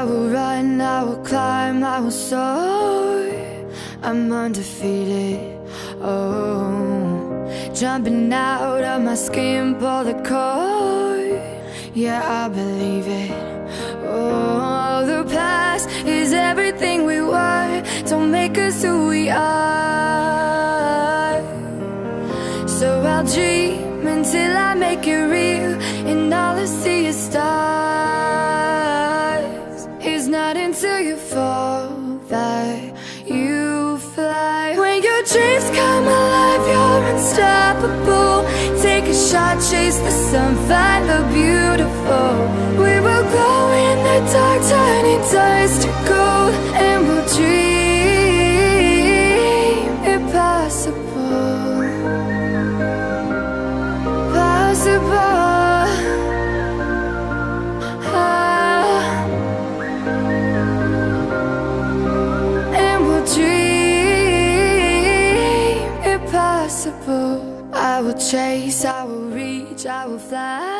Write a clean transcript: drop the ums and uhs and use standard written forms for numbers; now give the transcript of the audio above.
I will run, I will climb, I will soar. I'm undefeated, oh. Jumping out of my skin, pull the cord. Yeah, I believe it, oh. The past is everything we were. Don't make us who we are. So I'll dream until I make it real, and all I see is stars. It's not until you fall that you fly. When your dreams come alive, you're unstoppable. Take a shot, chase the sun, find the beautiful. We will glow in the dark, turning dust to gold, and we'll dream impossible. Possible. And we'll dream impossible. I will chase, I will reach, I will fly.